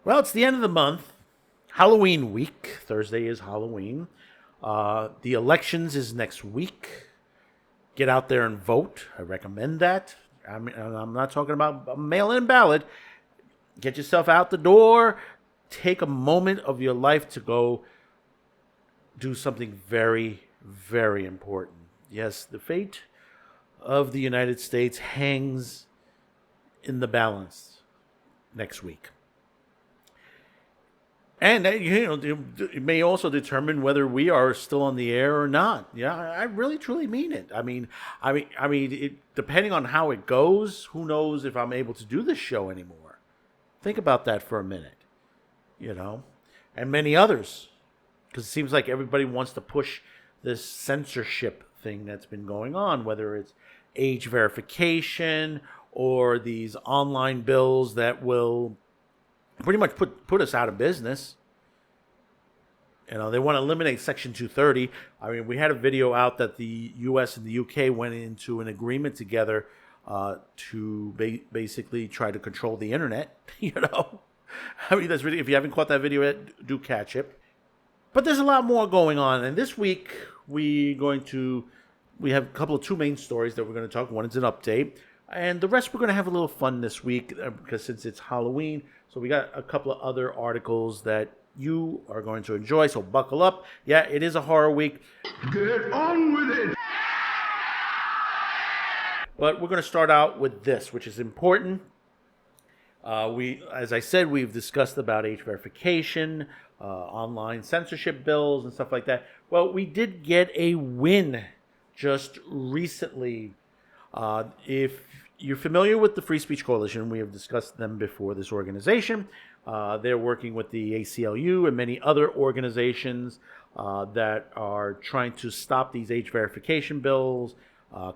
Well, it's the end of the month, Halloween week. Thursday is Halloween. The elections is next week. Get out there and vote. I recommend that. I'm not talking about a mail-in ballot. Get yourself out the door. Take a moment of your life to go do something very, very important. Yes, the fate of the United States hangs in the balance next week. And it may also determine whether we are still on the air or not. Yeah, I really truly mean it. Depending on how it goes, who knows if I'm able to do this show anymore. Think about that for a minute, and many others, because it seems like everybody wants to push this censorship thing that's been going on, whether it's age verification or these online bills that will pretty much put us out of business. They want to eliminate Section 230. We had a video out that the U.S. and the U.K. went into an agreement together to basically try to control the internet. That's really, if you haven't caught that video yet, do catch it. But there's a lot more going on, and this week we have a couple of two main stories that we're going to talk. One is an update, and the rest we're going to have a little fun this week because since it's Halloween. So we got a couple of other articles that you are going to enjoy, so buckle up. Yeah, it is a horror week. Get on with it! But we're going to start out with this, which is important. As I said, we've discussed about age verification, online censorship bills, and stuff like that. Well, we did get a win just recently. If you're familiar with the Free Speech Coalition, we have discussed them before, this organization. They're working with the ACLU and many other organizations that are trying to stop these age verification bills,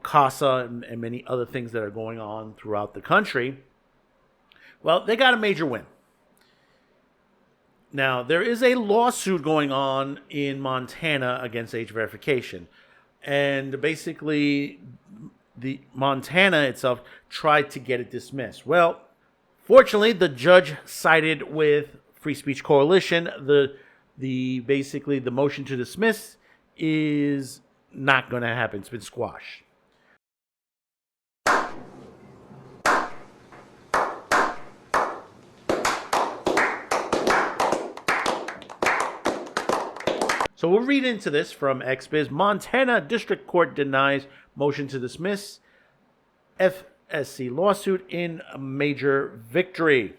CASA, and many other things that are going on throughout the country. Well, they got a major win. Now, there is a lawsuit going on in Montana against age verification. And basically, the Montana itself tried to get it dismissed. Well, fortunately, the judge sided with Free Speech Coalition. The motion to dismiss is not going to happen. It's been squashed. So we'll read into this from XBiz. Montana District Court denies motion to dismiss FSC lawsuit in a major victory.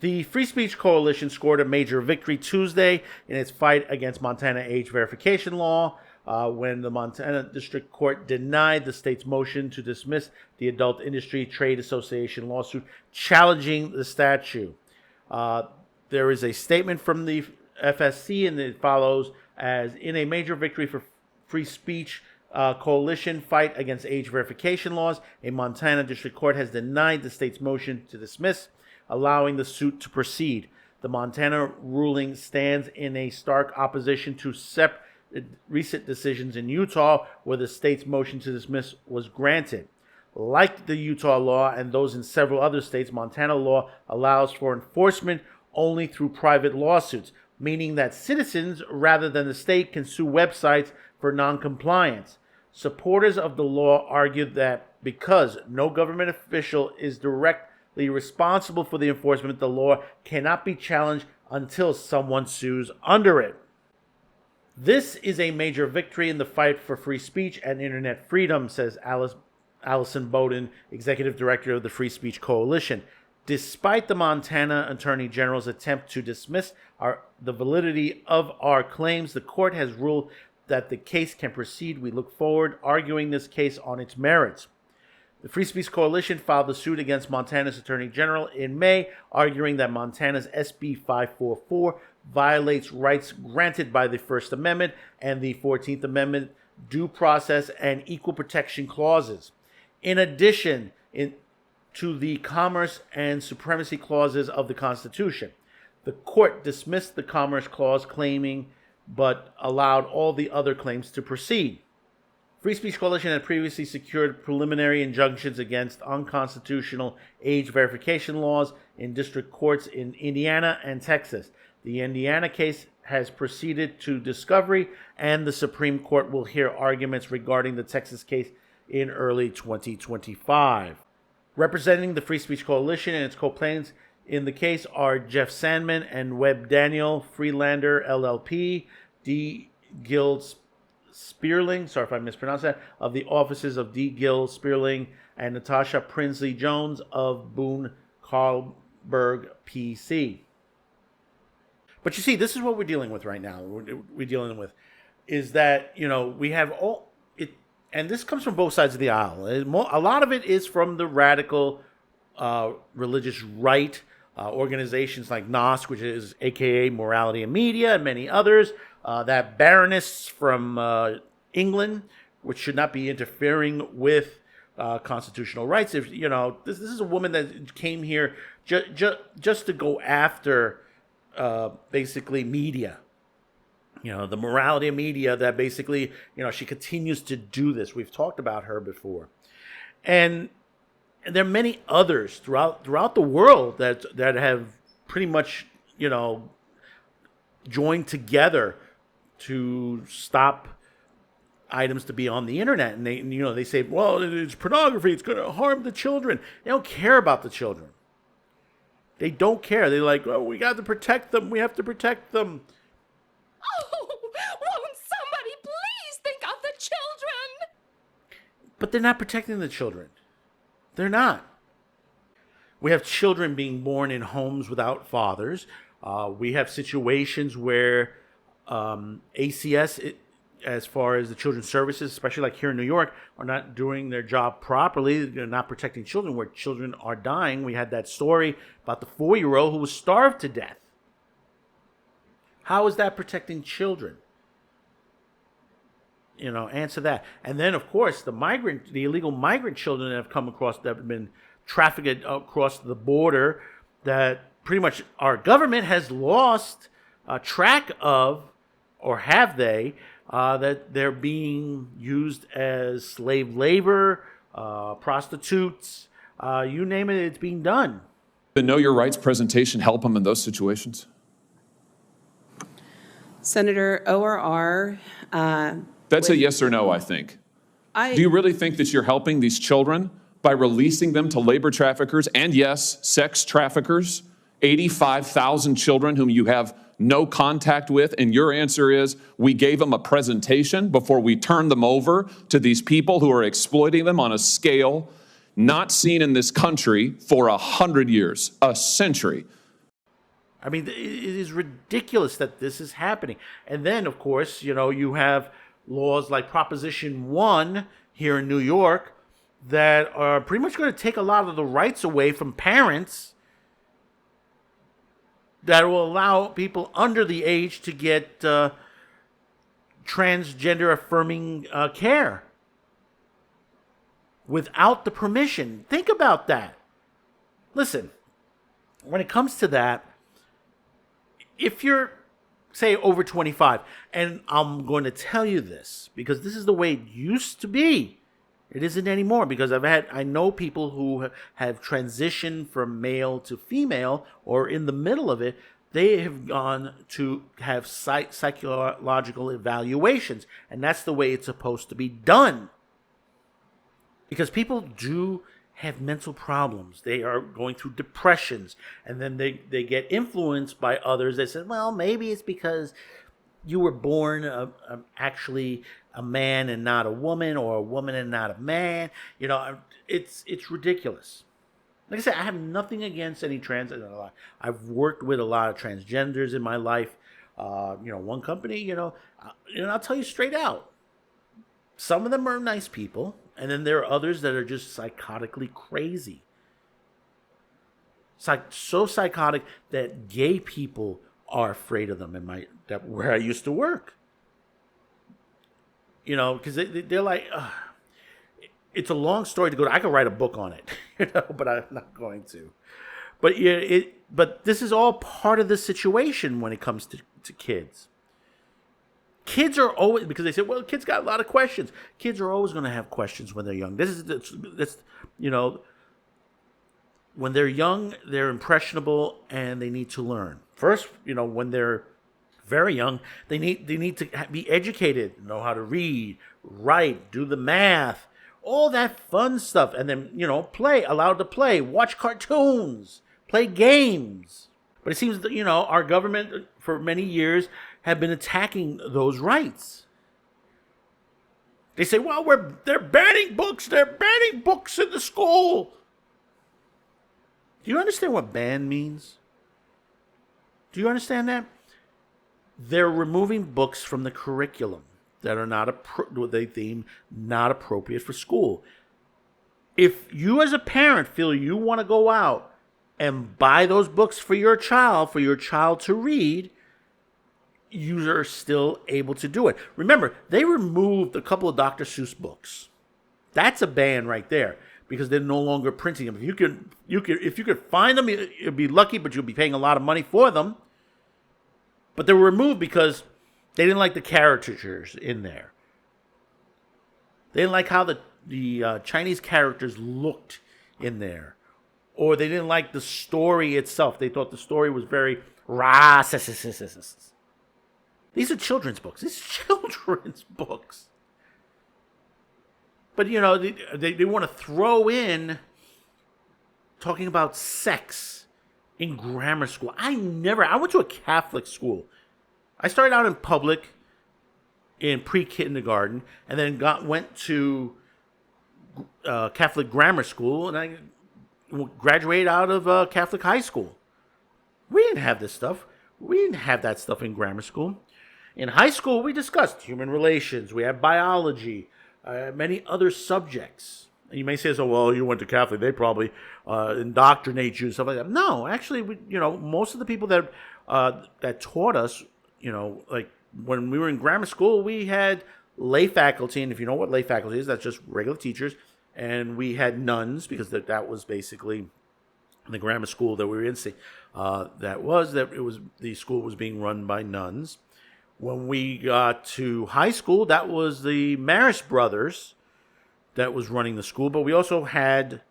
The Free Speech Coalition scored a major victory Tuesday in its fight against Montana age verification law when the Montana District Court denied the state's motion to dismiss the Adult Industry Trade Association lawsuit challenging the statute. There is a statement from the FSC, and it follows as in a major victory for free speech coalition fight against age verification laws, a Montana district court has denied the state's motion to dismiss, allowing the suit to proceed. The Montana ruling stands in a stark opposition to recent decisions in Utah where the state's motion to dismiss was granted. Like the Utah law and those in several other states, Montana law allows for enforcement only through private lawsuits, meaning that citizens, rather than the state, can sue websites for noncompliance. Supporters of the law argued that because no government official is directly responsible for the enforcement, the law cannot be challenged until someone sues under it. This is a major victory in the fight for free speech and internet freedom, says Allison Bowden, executive director of the Free Speech Coalition. Despite the Montana Attorney General's attempt to dismiss the validity of our claims, the court has ruled that the case can proceed. We look forward arguing this case on its merits. The Free Speech Coalition filed a suit against Montana's Attorney General in May, arguing that Montana's SB 544 violates rights granted by the First Amendment and the 14th Amendment due process and equal protection clauses. In addition, to the Commerce and Supremacy Clauses of the Constitution. The court dismissed the Commerce Clause claiming, but allowed all the other claims to proceed. Free Speech Coalition had previously secured preliminary injunctions against unconstitutional age verification laws in district courts in Indiana and Texas. The Indiana case has proceeded to discovery, and the Supreme Court will hear arguments regarding the Texas case in early 2025. Representing the Free Speech Coalition and its co-plaintiffs in the case are Jeff Sandman and Webb Daniel, Freelander LLP, D. Gill Spearling, sorry if I mispronounced that, of the offices of D. Gill Spearling, and Natasha Prinsley Jones of Boone Carlberg PC. But you see, this is what we're dealing with right now. We're dealing with is that, we have all it, and this comes from both sides of the aisle. A lot of it is from the radical religious right organizations like NOS, which is AKA Morality and Media, and many others. That Baroness from England, which should not be interfering with constitutional rights. If this is a woman that came here just to go after basically media. The morality of media that basically, she continues to do this. We've talked about her before. And there are many others throughout the world that have pretty much, joined together to stop items to be on the internet. And they say, well, it's pornography, it's going to harm the children. They don't care about the children. They don't care. They're like, oh, we got to protect them. We have to protect them. Oh, won't somebody please think of the children? But they're not protecting the children. They're not. We have children being born in homes without fathers. We have situations where ACS, as far as the children's services, especially like here in New York, are not doing their job properly. They're not protecting children, where children are dying. We had that story about the 4-year-old who was starved to death. How is that protecting children? Answer that. And then, of course, the illegal migrant children that have come across, that have been trafficked across the border, that pretty much our government has lost track of, or have they, that they're being used as slave labor, prostitutes, you name it, it's being done. The Know Your Rights presentation help them in those situations? Senator ORR. That's a yes or no, I think. Do you really think that you're helping these children by releasing them to labor traffickers and, yes, sex traffickers? 85,000 children whom you have no contact with, and your answer is we gave them a presentation before we turned them over to these people who are exploiting them on a scale not seen in this country for 100 years, a century. I mean, it is ridiculous that this is happening. And then, of course, you have laws like Proposition 1 here in New York that are pretty much going to take a lot of the rights away from parents, that will allow people under the age to get transgender affirming care without the permission. Think about that. Listen, when it comes to that, if you're, say, over 25, and I'm going to tell you this because this is the way it used to be. It isn't anymore, because I know people who have transitioned from male to female, or in the middle of it. They have gone to have psychological evaluations, and that's the way it's supposed to be done. Because people do have mental problems. They are going through depressions, and then they get influenced by others. They say, well, maybe it's because you were born actually a man and not a woman, or a woman and not a man. It's ridiculous. Like I said, I have nothing against any trans. I've worked with a lot of transgenders in my life. One company, I'll tell you straight out, some of them are nice people, and then there are others that are just psychotically crazy. So psychotic that gay people are afraid of them where I used to work. Because they're like, it's a long story to go to. I could write a book on it, but I'm not going to. But but this is all part of the situation when it comes to kids. Kids are always, because they say, well, kids got a lot of questions. Kids are always going to have questions when they're young. This, when they're young, they're impressionable and they need to learn. First, when they're very young, they need to be educated, know how to read, write, do the math, all that fun stuff. And then, allowed to play, watch cartoons, play games. But it seems that, our government for many years have been attacking those rights. They say, well, they're banning books. They're banning books in the school. Do you understand what ban means? Do you understand that? They're removing books from the curriculum that are they deem not appropriate for school. If you as a parent feel you want to go out and buy those books for your child to read, you are still able to do it. Remember, they removed a couple of Dr. Seuss books. That's a ban right there, because they're no longer printing them. If you could find them, you'd be lucky, but you'll be paying a lot of money for them. But they were removed because they didn't like the caricatures in there. They didn't like how the Chinese characters looked in there. Or they didn't like the story itself. They thought the story was very racist. These are children's books. But, they want to throw in talking about sex in grammar school. I went to a Catholic school. I started out in public in pre-kindergarten and then went to Catholic grammar school, and I graduated out of Catholic high school. We didn't have this stuff. We didn't have that stuff in grammar school. In high school, we discussed human relations. We had biology, many other subjects. And you may say, so, well, you went to Catholic. They probably indoctrinate you and stuff like that. No, actually, most of the people that taught us, like when we were in grammar school, we had lay faculty. And if you know what lay faculty is, that's just regular teachers. And we had nuns, because that was basically the grammar school that we were in. The school was being run by nuns. When we got to high school, that was the Marist brothers that was running the school. But we also had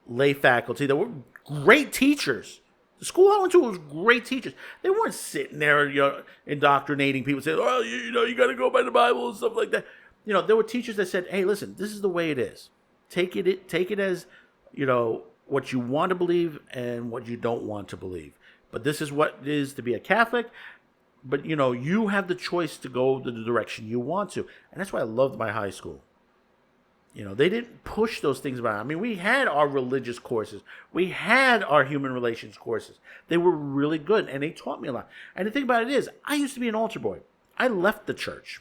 lay faculty that were great teachers. The school I went to was great teachers. They weren't sitting there, indoctrinating people, saying, "Oh, you got to go by the Bible," and stuff like that. There were teachers that said, "Hey, listen, this is the way it is. Take it as, what you want to believe and what you don't want to believe. But this is what it is to be a Catholic. But, you have the choice to go the direction you want to." And that's why I loved my high school. They didn't push those things around. I mean, we had our religious courses. We had our human relations courses. They were really good, and they taught me a lot. And the thing about it is, I used to be an altar boy. I left the church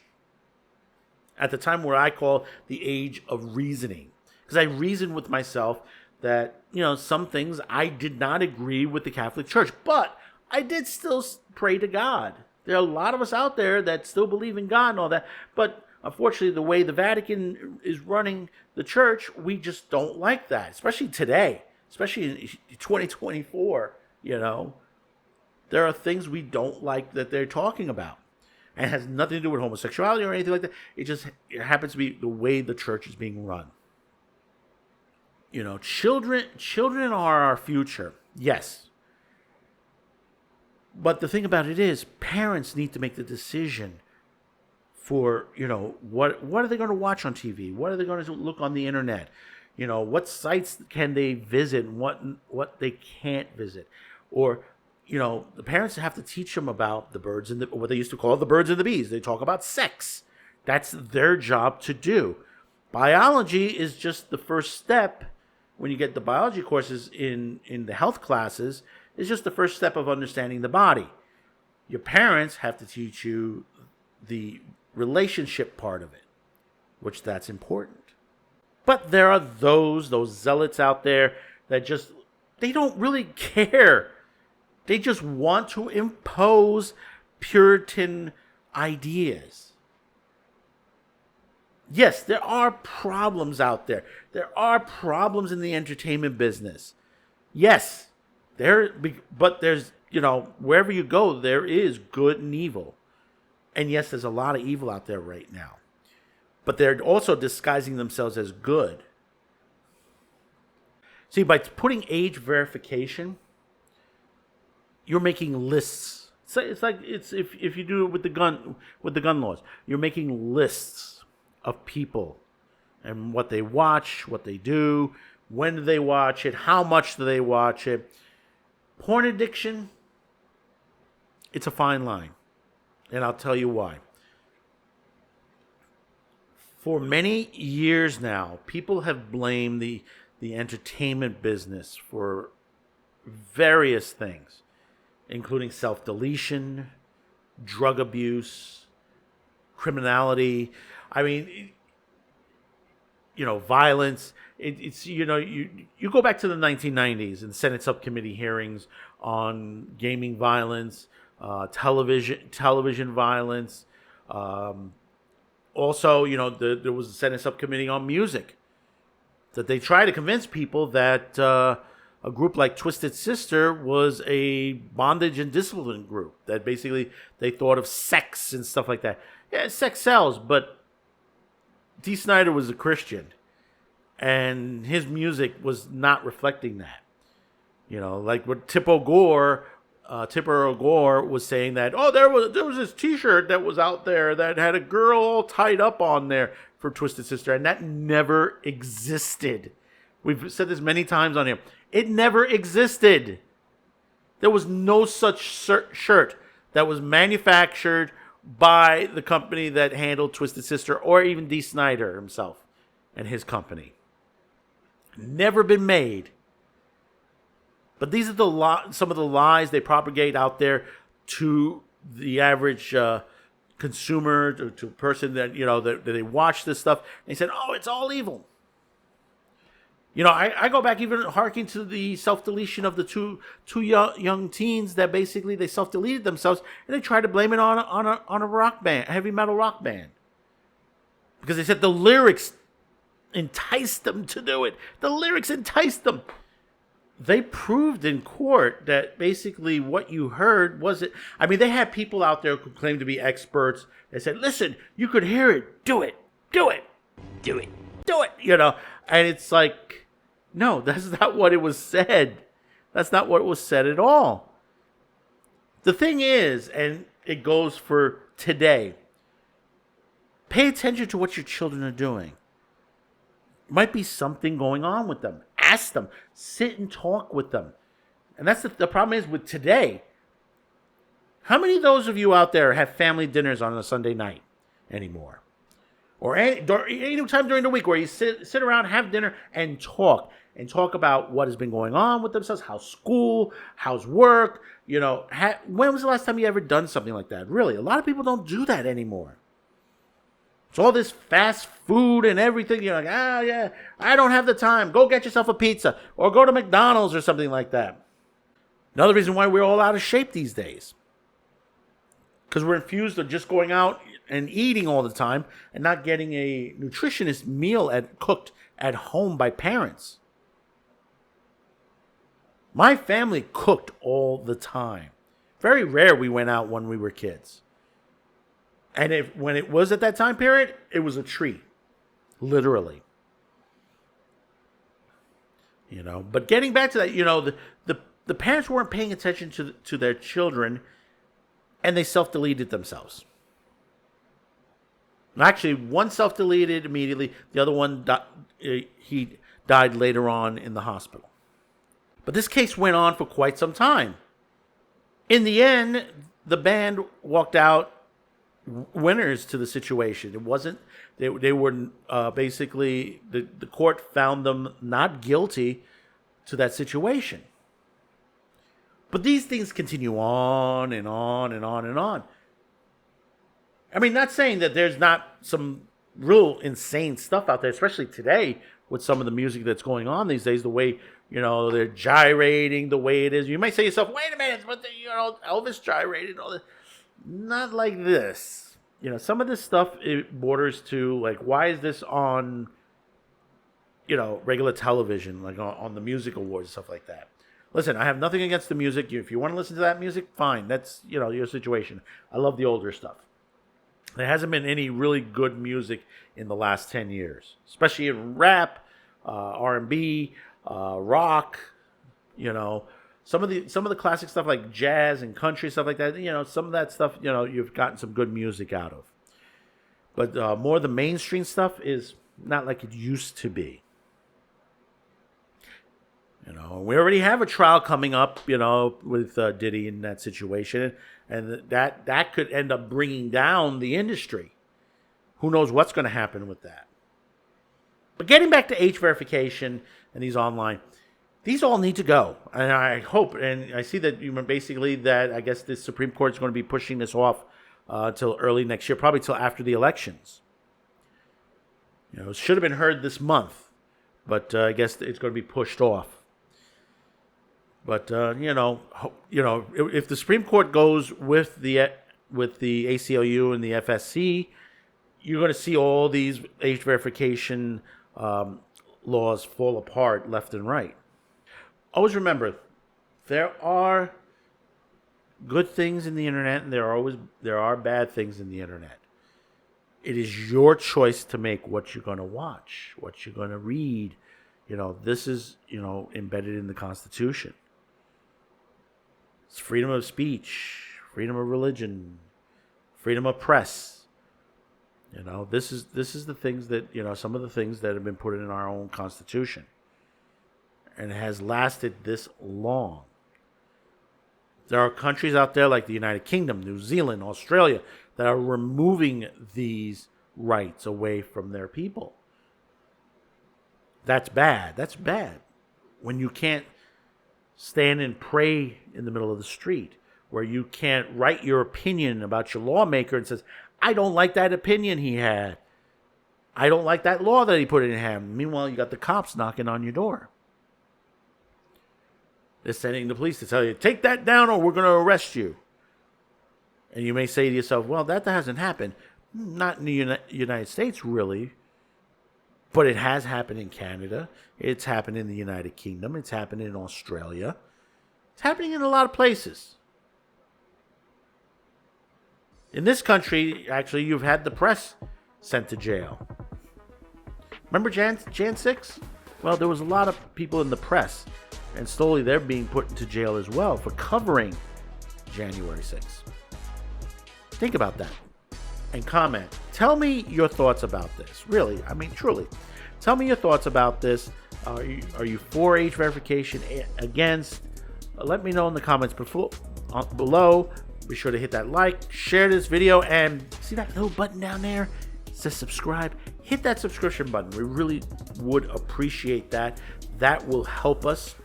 at the time where I call the age of reasoning, because I reasoned with myself that, some things I did not agree with the Catholic Church, but I did still pray to God. There are a lot of us out there that still believe in God and all that, but unfortunately, the way the Vatican is running the church, we just don't like that, especially today, especially in 2024, There are things we don't like that they're talking about. And it has nothing to do with homosexuality or anything like that. It happens to be the way the church is being run. Children are our future, yes. But the thing about it is, parents need to make the decision for, what are they going to watch on TV? What are they going to look on the internet? What sites can they visit and what they can't visit? Or, the parents have to teach them about the birds and what they used to call the birds and the bees. They talk about sex. That's their job to do. Biology is just the first step. When you get the biology courses in the health classes, it's just the first step of understanding the body. Your parents have to teach you the relationship part of it, which that's important. But there are those zealots out there that they don't really care. They just want to impose Puritan ideas. Yes, there are problems out there. There are problems in the entertainment business. Yes, but there's, wherever you go, there is good and evil. And yes, there's a lot of evil out there right now. But they're also disguising themselves as good. See, by putting age verification, you're making lists. So it's like if you do it with the gun laws, you're making lists of people and what they watch, what they do, when do they watch it, how much do they watch it. Porn addiction, it's a fine line. And I'll tell you why. For many years now, people have blamed the entertainment business for various things, including self-deletion, drug abuse, criminality. I mean, violence. It's you go back to the 1990s and Senate subcommittee hearings on gaming violence, television violence. Also, there was a Senate subcommittee on music that they try to convince people that a group like Twisted Sister was a bondage and discipline group, that basically they thought of sex and stuff like that. Yeah, sex sells, but Dee Snider was a Christian, and his music was not reflecting that. Like what Tipper Gore was saying that, there was this T-shirt that was out there that had a girl all tied up on there for Twisted Sister, and that never existed. We've said this many times on here. It never existed. There was no such shirt that was manufactured by the company that handled Twisted Sister, or even Dee Snider himself and his company. Never been made. But these are some of the lies they propagate out there to the average consumer, to a person that that they watch this stuff. And they said, "Oh, it's all evil." I go back even harking to the self-deletion of the two young teens that basically they self-deleted themselves, and they tried to blame it on a rock band, a heavy metal rock band, because they said the lyrics enticed them to do it. The lyrics enticed them. They proved in court that basically what you heard wasn't. I mean, they had people out there who claimed to be experts. They said, "Listen, you could hear it. Do it. Do it. Do it. Do it." And it's like, no, that's not what it was said. That's not what was said at all. The thing is, and it goes for today, pay attention to what your children are doing. Might be something going on with them. Ask them. Sit and talk with them. And that's the problem is with today. How many of those of you out there have family dinners on a Sunday night anymore? Or any time during the week where you sit around, have dinner, and talk about what has been going on with themselves, how's school, how's work. When was the last time you ever done something like that? Really, a lot of people don't do that anymore. It's all this fast food and everything. You're like, yeah, I don't have the time. Go get yourself a pizza or go to McDonald's or something like that. Another reason why we're all out of shape these days. Because we're infused of just going out and eating all the time and not getting a nutritionist meal cooked at home by parents. My family cooked all the time. Very rare we went out when we were kids. And when it was at that time period, it was a treat. Literally. But getting back to that, the parents weren't paying attention to their children, and they self-deleted themselves. Actually, one self-deleted immediately. The other one, he died later on in the hospital. But this case went on for quite some time. In the end, the band walked out winners to the situation. It wasn't. They were basically the court found them not guilty to that situation. But these things continue on and on and on and on. I mean, not saying that there's not some real insane stuff out there, especially today with some of the music that's going on these days, the way, they're gyrating the way it is. You might say to yourself, wait a minute, but Elvis gyrated all this. Not like this. Some of this stuff, it borders to, like, why is this on, regular television, like on the music awards and stuff like that. Listen, I have nothing against the music. If you want to listen to that music, fine. That's, your situation. I love the older stuff. There hasn't been any really good music in the last 10 years, especially in rap, R&B, rock, you know. Some of the classic stuff like jazz and country stuff like that, you know, some of that stuff, you know, you've gotten some good music out of. But more of the mainstream stuff is not like it used to be. You know, we already have a trial coming up, you know, with Diddy in that situation, and that could end up bringing down the industry. Who knows what's going to happen with that? But getting back to age verification and these online, these all need to go. And I hope, and I see that basically that I guess the Supreme Court is going to be pushing this off till early next year, probably till after the elections. You know, it should have been heard this month, but I guess it's going to be pushed off. But you know, if the Supreme Court goes with the ACLU and the FSC, you're going to see all these age verification laws fall apart left and right. Always remember, there are good things in the internet, and there are bad things in the internet. It is your choice to make what you're going to watch, what you're going to read. You know, this is, you know, embedded in the Constitution. It's freedom of speech, freedom of religion, freedom of press. You know, this is the things that, you know, some of the things that have been put in our own Constitution. And it has lasted this long. There are countries out there like the United Kingdom, New Zealand, Australia, that are removing these rights away from their people. That's bad. That's bad. When you can't stand and pray in the middle of the street, where you can't write your opinion about your lawmaker and says, I don't like that opinion he had. I don't like that law that he put in hand. Meanwhile, you got the cops knocking on your door. They're sending the police to tell you, take that down or we're going to arrest you. And you may say to yourself, well, that hasn't happened. Not in the United States, really. But it has happened in Canada. It's happened in the United Kingdom. It's happened in Australia. It's happening in a lot of places. In this country, actually, you've had the press sent to jail. Remember Jan 6? Well, there was a lot of people in the press. And slowly they're being put into jail as well for covering January 6th. Think about that. And comment. Tell me your thoughts about this. Really, I mean, truly. Tell me your thoughts about this. Are you for age verification? Against? Let me know in the comments below. Be sure to hit that like, share this video, and see that little button down there? It says subscribe. Hit that subscription button. We really would appreciate that. That will help us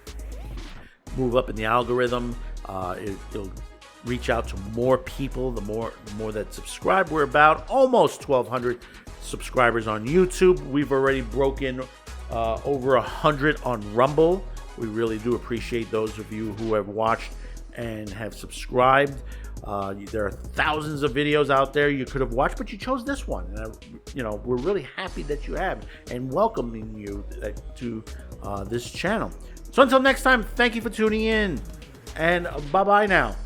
move up in the algorithm. It'll reach out to more people. The more that subscribe. We're about almost 1,200 subscribers on YouTube. We've already broken over 100 on Rumble. We really do appreciate those of you who have watched and have subscribed. There are thousands of videos out there you could have watched, but you chose this one. And we're really happy that you have, and welcoming you to this channel. So until next time, thank you for tuning in, and bye-bye now.